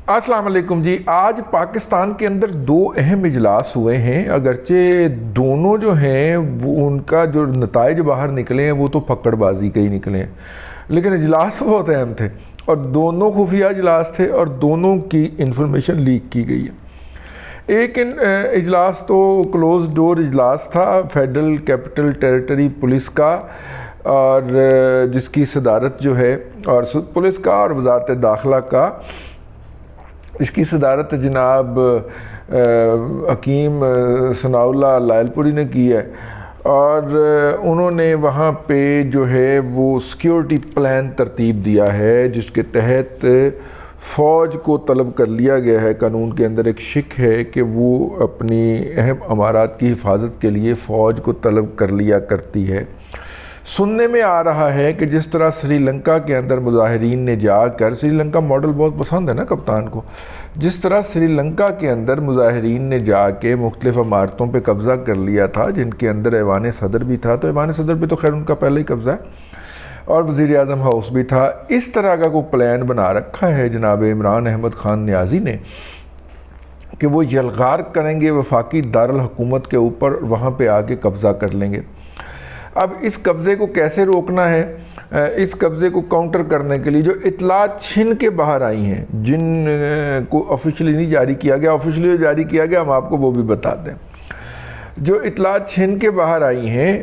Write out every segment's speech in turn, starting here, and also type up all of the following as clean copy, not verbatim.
السلام علیکم جی. آج پاکستان کے اندر دو اہم اجلاس ہوئے ہیں. اگرچہ دونوں جو ہیں وہ ان کا جو نتائج باہر نکلے ہیں وہ تو پھکڑ بازی کے ہی نکلے ہیں، لیکن اجلاس بہت اہم تھے اور دونوں خفیہ اجلاس تھے اور دونوں کی انفارمیشن لیک کی گئی ہے. ایک اجلاس تو کلوز ڈور اجلاس تھا فیڈرل کیپٹل ٹیریٹری پولیس کا، اور جس کی صدارت جو ہے اور پولیس کا اور وزارت داخلہ کا، اس کی صدارت جناب حکیم ثناء اللہ لائل پوری نے کی ہے، اور انہوں نے وہاں پہ جو ہے وہ سیکیورٹی پلان ترتیب دیا ہے جس کے تحت فوج کو طلب کر لیا گیا ہے. قانون کے اندر ایک شق ہے کہ وہ اپنی اہم امارات کی حفاظت کے لیے فوج کو طلب کر لیا کرتی ہے. سننے میں آ رہا ہے کہ جس طرح سری لنکا کے اندر مظاہرین نے جا کر، سری لنکا ماڈل بہت پسند ہے نا کپتان کو، جس طرح سری لنکا کے اندر مظاہرین نے جا کے مختلف عمارتوں پہ قبضہ کر لیا تھا جن کے اندر ایوان صدر بھی تھا، تو ایوان صدر بھی تو خیر ان کا پہلے ہی قبضہ ہے، اور وزیر اعظم ہاؤس بھی تھا. اس طرح کا کوئی پلان بنا رکھا ہے جناب عمران احمد خان نیازی نے کہ وہ یلغار کریں گے وفاقی دارالحکومت کے اوپر، وہاں پہ آ کے قبضہ کر لیں گے. اب اس قبضے کو کیسے روکنا ہے؟ اس قبضے کو کاؤنٹر کرنے کے لیے جو اطلاعات چھن کے باہر آئی ہیں، جن کو آفیشلی نہیں جاری کیا گیا، آفیشلی جاری کیا گیا ہم آپ کو وہ بھی بتا دیں. جو اطلاعات چھن کے باہر آئی ہیں،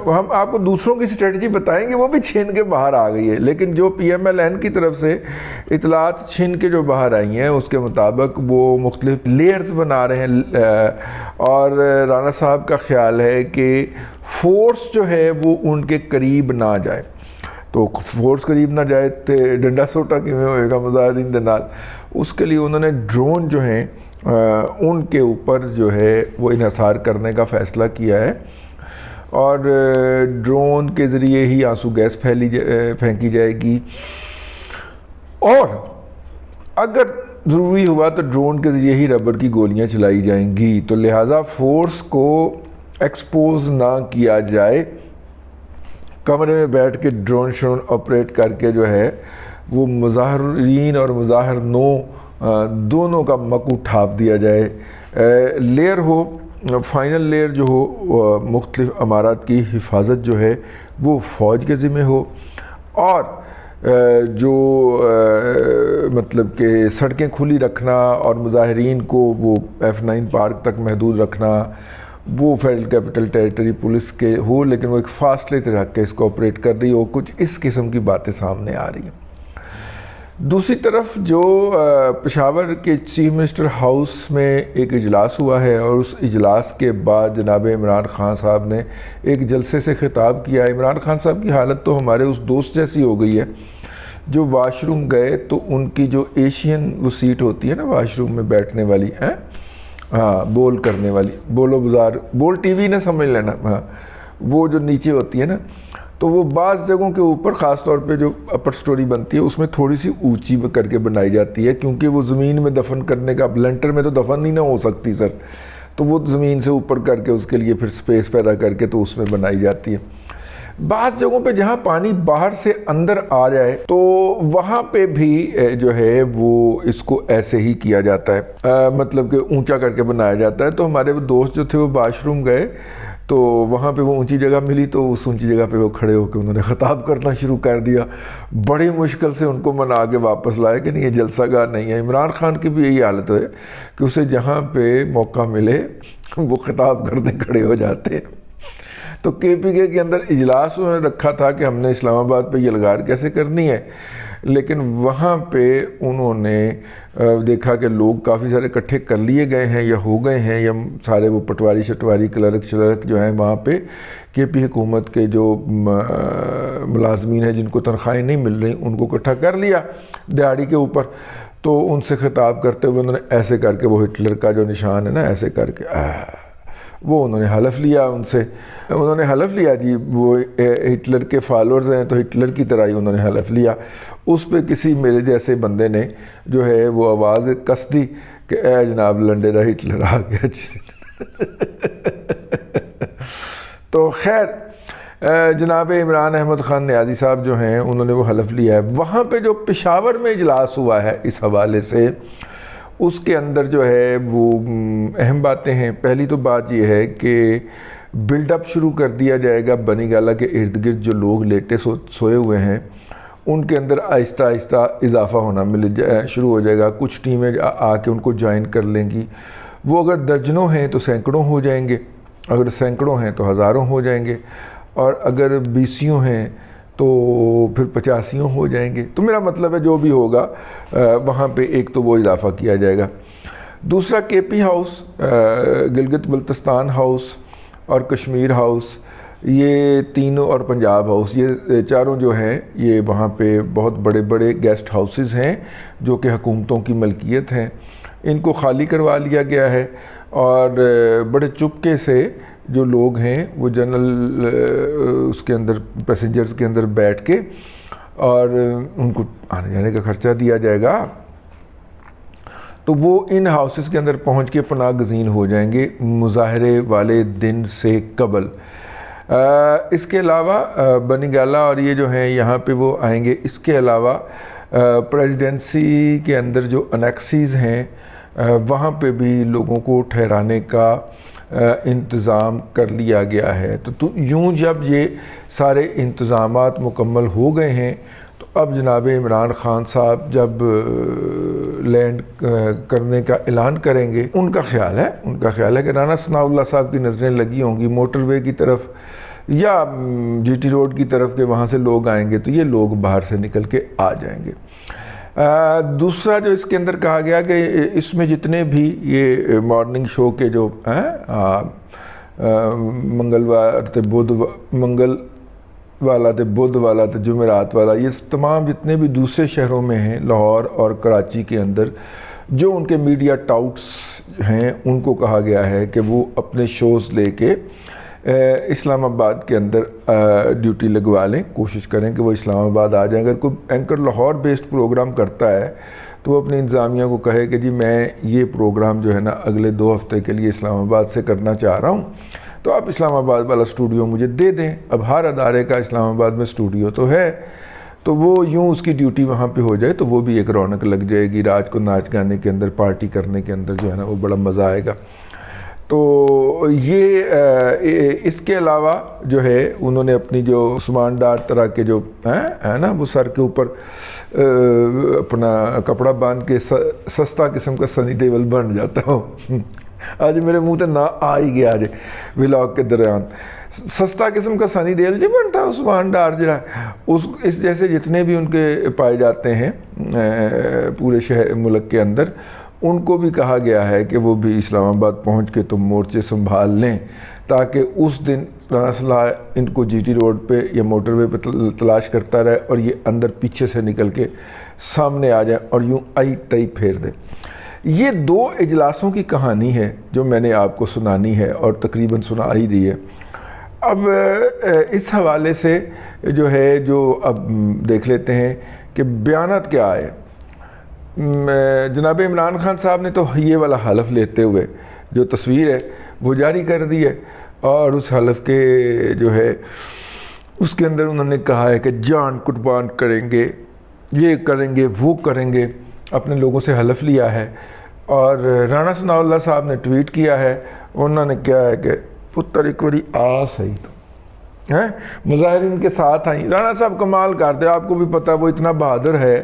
ہم آپ کو دوسروں کی اسٹریٹجی بتائیں گے، وہ بھی چھن کے باہر آ گئی ہے، لیکن جو پی ایم ایل این کی طرف سے اطلاعات چھن کے جو باہر آئی ہیں اس کے مطابق وہ مختلف لیئرز بنا رہے ہیں، اور رانا صاحب کا خیال ہے کہ فورس جو ہے وہ ان کے قریب نہ جائے. تو فورس قریب نہ جائے تو ڈنڈا سوٹا کیوں ہوئے گا مظاہرین دے نال؟ اس کے لیے انہوں نے ڈرون جو ہیں ان کے اوپر جو ہے وہ انحصار کرنے کا فیصلہ کیا ہے، اور ڈرون کے ذریعے ہی آنسو گیس پھینکی جائے گی، اور اگر ضروری ہوا تو ڈرون کے ذریعے ہی ربر کی گولیاں چلائی جائیں گی. تو لہٰذا فورس کو ایکسپوز نہ کیا جائے، کمرے میں بیٹھ کے ڈرون آپریٹ کر کے جو ہے وہ مظاہرین اور مظاہر نو دونوں کا مکو ٹھاپ دیا جائے. لیئر ہو، فائنل لیئر جو ہو، مختلف امارات کی حفاظت جو ہے وہ فوج کے ذمہ ہو، اور جو مطلب کہ سڑکیں کھلی رکھنا اور مظاہرین کو وہ F9 پارک تک محدود رکھنا وہ فیڈرل کیپٹل ٹیریٹری پولیس کے ہو، لیکن وہ ایک فاصلے سے رکھ کے اس کو آپریٹ کر رہی ہو. کچھ اس قسم کی باتیں سامنے آ رہی ہیں. دوسری طرف جو پشاور کے چیف منسٹر ہاؤس میں ایک اجلاس ہوا ہے، اور اس اجلاس کے بعد جناب عمران خان صاحب نے ایک جلسے سے خطاب کیا. عمران خان صاحب کی حالت تو ہمارے اس دوست جیسی ہو گئی ہے جو واش روم گئے تو ان کی جو ایشین وہ سیٹ ہوتی ہے نا واش روم میں بیٹھنے والی، ہاں بول کرنے والی، بولو بازار، بول ٹی وی نہ سمجھ لینا، ہاں وہ جو نیچے ہوتی ہے نا، تو وہ بعض جگہوں کے اوپر خاص طور پہ جو اپر سٹوری بنتی ہے اس میں تھوڑی سی اونچی کر کے بنائی جاتی ہے، کیونکہ وہ زمین میں دفن کرنے کا، لینٹر میں تو دفن ہی نہ ہو سکتی سر، تو وہ زمین سے اوپر کر کے اس کے لیے پھر سپیس پیدا کر کے تو اس میں بنائی جاتی ہے. بعض جگہوں پہ جہاں پانی باہر سے اندر آ جائے تو وہاں پہ بھی جو ہے وہ اس کو ایسے ہی کیا جاتا ہے، مطلب کہ اونچا کر کے بنایا جاتا ہے. تو ہمارے وہ دوست جو تھے وہ واش روم گئے تو وہاں پہ وہ اونچی جگہ ملی، تو اس اونچی جگہ پہ وہ کھڑے ہو کے انہوں نے خطاب کرنا شروع کر دیا. بڑی مشکل سے ان کو منا کے واپس لائے کہ نہیں یہ جلسہ گاہ نہیں ہے. عمران خان کی بھی یہی حالت ہے کہ اسے جہاں پہ موقع ملے وہ خطاب کرنے کھڑے ہو جاتے ہیں. تو کے پی کے اندر اجلاس انہوں نے رکھا تھا کہ ہم نے اسلام آباد پہ یلغار کیسے کرنی ہے، لیکن وہاں پہ انہوں نے دیکھا کہ لوگ کافی سارے اکٹھے کر لیے گئے ہیں یا ہو گئے ہیں، یا سارے وہ پٹواری شٹواری کلرک جو ہیں وہاں پہ کے پی حکومت کے جو ملازمین ہیں جن کو تنخواہیں نہیں مل رہی ان کو اکٹھا کر لیا دیہڑی کے اوپر. تو ان سے خطاب کرتے ہوئے انہوں نے ایسے کر کے وہ ہٹلر کا جو نشان ہے نا ایسے کر کے وہ انہوں نے حلف لیا، ان سے انہوں نے حلف لیا جی، وہ ہٹلر کے فالورز ہیں تو ہٹلر کی طرح ہی انہوں نے حلف لیا. اس پہ کسی میرے جیسے بندے نے جو ہے وہ آواز کس دی کہ اے جناب لنڈے دا ہٹلر آ گیا. تو خیر جناب عمران احمد خان نیازی صاحب جو ہیں انہوں نے وہ حلف لیا ہے. وہاں پہ جو پشاور میں اجلاس ہوا ہے اس حوالے سے، اس کے اندر جو ہے وہ اہم باتیں ہیں. پہلی تو بات یہ ہے کہ بلڈ اپ شروع کر دیا جائے گا بنی گالہ کے ارد گرد جو لوگ لیٹے سوئے ہوئے ہیں ان کے اندر آہستہ آہستہ اضافہ ہونا شروع ہو جائے گا. کچھ ٹیمیں آ کے ان کو جوائن کر لیں گی. وہ اگر درجنوں ہیں تو سینکڑوں ہو جائیں گے، اگر سینکڑوں ہیں تو ہزاروں ہو جائیں گے، اور اگر 20 ہیں تو پھر 85 ہو جائیں گے. تو میرا مطلب ہے جو بھی ہوگا وہاں پہ ایک تو وہ اضافہ کیا جائے گا. دوسرا کے P house, Gilgit Baltistan house اور کشمیر ہاؤس، یہ تینوں، اور پنجاب ہاؤس، یہ چاروں جو ہیں یہ وہاں پہ بہت بڑے بڑے گیسٹ ہاؤسز ہیں جو کہ حکومتوں کی ملکیت ہیں. ان کو خالی کروا لیا گیا ہے اور بڑے چپکے سے جو لوگ ہیں وہ جنرل اس کے اندر پیسنجرز کے اندر بیٹھ کے اور ان کو آنے جانے کا خرچہ دیا جائے گا. تو وہ ان ہاؤسز کے اندر پہنچ کے پناہ گزین ہو جائیں گے مظاہرے والے دن سے قبل. اس کے علاوہ بنی گالہ اور یہ جو ہیں یہاں پہ وہ آئیں گے. اس کے علاوہ پریزیڈنسی کے اندر جو انیکسیز ہیں وہاں پہ بھی لوگوں کو ٹھہرانے کا انتظام کر لیا گیا ہے. تو یوں جب یہ سارے انتظامات مکمل ہو گئے ہیں تو اب جناب عمران خان صاحب جب لینڈ کرنے کا اعلان کریں گے، ان کا خیال ہے کہ رانا ثناء اللہ صاحب کی نظریں لگی ہوں گی موٹر وے کی طرف یا جی ٹی روڈ کی طرف کہ وہاں سے لوگ آئیں گے تو یہ لوگ باہر سے نکل کے آ جائیں گے. دوسرا جو اس کے اندر کہا گیا کہ اس میں جتنے بھی یہ مارننگ شو کے جو منگلوار تے بدھ منگل والا تے بدھ والا تے جمعرات والا، یہ تمام جتنے بھی دوسرے شہروں میں ہیں لاہور اور کراچی کے اندر جو ان کے میڈیا ٹاؤٹس ہیں ان کو کہا گیا ہے کہ وہ اپنے شوز لے کے اسلام آباد کے اندر ڈیوٹی لگوا لیں. کوشش کریں کہ وہ اسلام آباد آ جائیں. اگر کوئی اینکر لاہور بیسڈ پروگرام کرتا ہے تو وہ اپنی انتظامیہ کو کہے کہ جی میں یہ پروگرام جو ہے نا اگلے 2 ہفتے کے لیے اسلام آباد سے کرنا چاہ رہا ہوں، تو آپ اسلام آباد والا اسٹوڈیو مجھے دے دیں. اب ہر ادارے کا اسلام آباد میں اسٹوڈیو تو ہے، تو وہ یوں اس کی ڈیوٹی وہاں پہ ہو جائے تو وہ بھی ایک رونق لگ جائے گی. رات کو ناچ گانے کے اندر، پارٹی کرنے کے اندر جو ہے نا وہ بڑا مزہ آئے گا. تو یہ اس کے علاوہ جو ہے انہوں نے اپنی جو عثمان ڈار طرح کے جو ہے نا وہ سر کے اوپر اپنا کپڑا باندھ کے سستا قسم کا سنی دیول بن جاتا ہوں. آج میرے منہ تے نہ آ ہی گیا آج ولاگ کے دوران. سستا قسم کا سنی دیول جو بنتا ہے عثمان ڈار جڑا اس جیسے جتنے بھی ان کے پائے جاتے ہیں پورے شہر ملک کے اندر، ان کو بھی کہا گیا ہے کہ وہ بھی اسلام آباد پہنچ کے تم مورچے سنبھال لیں تاکہ اس دن رانا صلاح ان کو جی ٹی روڈ پہ یا موٹر وے پہ تلاش کرتا رہے اور یہ اندر پیچھے سے نکل کے سامنے آ جائیں اور یوں آئی تئی پھیر دیں. یہ 2 اجلاسوں کی کہانی ہے جو میں نے آپ کو سنانی ہے اور تقریباً سنا ہی دی ہے. اب اس حوالے سے جو ہے جو اب دیکھ لیتے ہیں کہ بیانات کیا آئے. جناب عمران خان صاحب نے تو یہ والا حلف لیتے ہوئے جو تصویر ہے وہ جاری کر دی ہے، اور اس حلف کے جو ہے اس کے اندر انہوں نے کہا ہے کہ جان قربان کریں گے، یہ کریں گے، وہ کریں گے. اپنے لوگوں سے حلف لیا ہے. اور رانا ثناء اللہ صاحب نے ٹویٹ کیا ہے، انہوں نے کیا ہے کہ پتر ایک بڑی آس ہے تو مظاہرین کے ساتھ آئیں. رانا صاحب کمال کرتے، آپ کو بھی پتہ وہ اتنا بہادر ہے،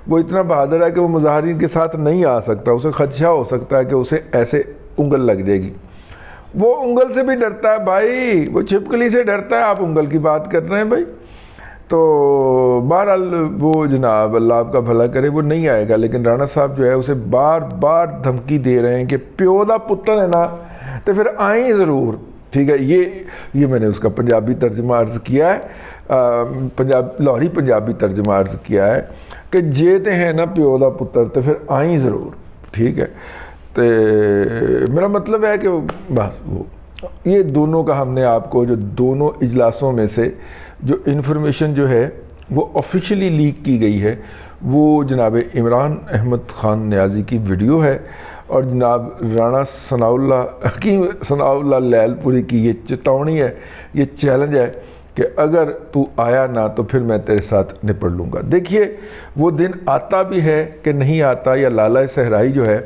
کہ وہ مظاہرین کے ساتھ نہیں آ سکتا. اسے خدشہ ہو سکتا ہے کہ اسے ایسے انگل لگ جائے گی. وہ انگل سے بھی ڈرتا ہے بھائی، وہ چھپکلی سے ڈرتا ہے، آپ انگل کی بات کر رہے ہیں بھائی. تو بہرحال وہ جناب اللہ آپ کا بھلا کرے وہ نہیں آئے گا. لیکن رانا صاحب جو ہے اسے بار بار دھمکی دے رہے ہیں کہ پیو دا پتر ہے نا تو پھر آئیں ضرور. ٹھیک ہے، یہ میں نے اس کا پنجابی ترجمہ عرض کیا ہے، لاہوری پنجابی ترجمہ عرض کیا ہے کہ جے تے ہیں نا پیو دا پتر تو پھر آئیں ضرور. ٹھیک ہے، تو میرا مطلب ہے کہ بس وہ یہ دونوں کا ہم نے آپ کو جو دونوں اجلاسوں میں سے جو انفارمیشن جو ہے وہ آفیشلی لیک کی گئی ہے وہ جناب عمران احمد خان نیازی کی ویڈیو ہے، اور جناب رانا ثناء اللہ حکیم ثناء اللہ لیل پوری کی یہ چتاونی ہے، یہ چیلنج ہے کہ اگر تو آیا نہ تو پھر میں تیرے ساتھ نپٹ لوں گا۔ دیکھیے وہ دن آتا بھی ہے کہ نہیں آتا، یا لالہ صحرائی جو ہے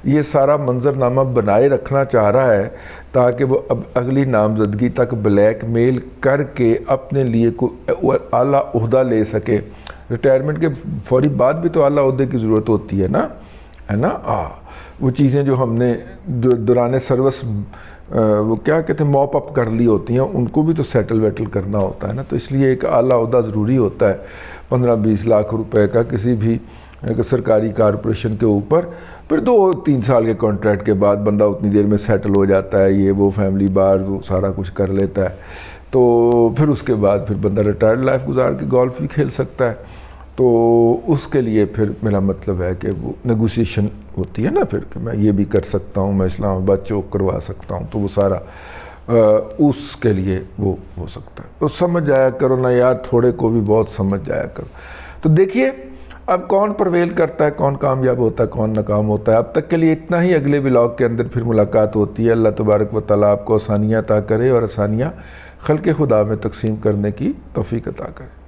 یہ سارا منظرنامہ بنائے رکھنا چاہ رہا ہے تاکہ وہ اب اگلی نامزدگی تک بلیک میل کر کے اپنے لیے کوئی اعلیٰ عہدہ لے سکے۔ ریٹائرمنٹ کے فوری بعد بھی تو اعلیٰ عہدے کی ضرورت ہوتی ہے نا وہ چیزیں جو ہم نے دوران سروس وہ کیا کہتے ہیں موپ اپ کر لی ہوتی ہیں، ان کو بھی تو سیٹل ویٹل کرنا ہوتا ہے نا، تو اس لیے ایک اعلیٰ عہدہ ضروری ہوتا ہے 15-20 لاکھ روپے کا کسی بھی سرکاری کارپوریشن کے اوپر۔ پھر 2-3 سال کے کانٹریکٹ کے بعد بندہ اتنی دیر میں سیٹل ہو جاتا ہے، یہ وہ فیملی بار وہ سارا کچھ کر لیتا ہے، تو پھر اس کے بعد پھر بندہ ریٹائرڈ لائف گزار کے گولف بھی کھیل سکتا ہے۔ تو اس کے لیے پھر میرا مطلب ہے کہ وہ نیگوسیشن ہوتی ہے نا پھر کہ میں یہ بھی کر سکتا ہوں، میں اسلام آباد چوک کروا سکتا ہوں، تو وہ سارا اس کے لیے وہ ہو سکتا ہے۔ تو سمجھ جایا کرو نا یار، تھوڑے کو بھی بہت سمجھ جایا کرو۔ تو دیکھیے اب کون پرویل کرتا ہے، کون کامیاب ہوتا ہے، کون ناکام ہوتا ہے۔ اب تک کے لیے اتنا ہی، اگلے ولاگ کے اندر پھر ملاقات ہوتی ہے۔ اللہ تبارک و تعالیٰ آپ کو آسانیاں عطا کرے اور آسانیاں خلق خدا میں تقسیم کرنے کی توفیق عطا کرے۔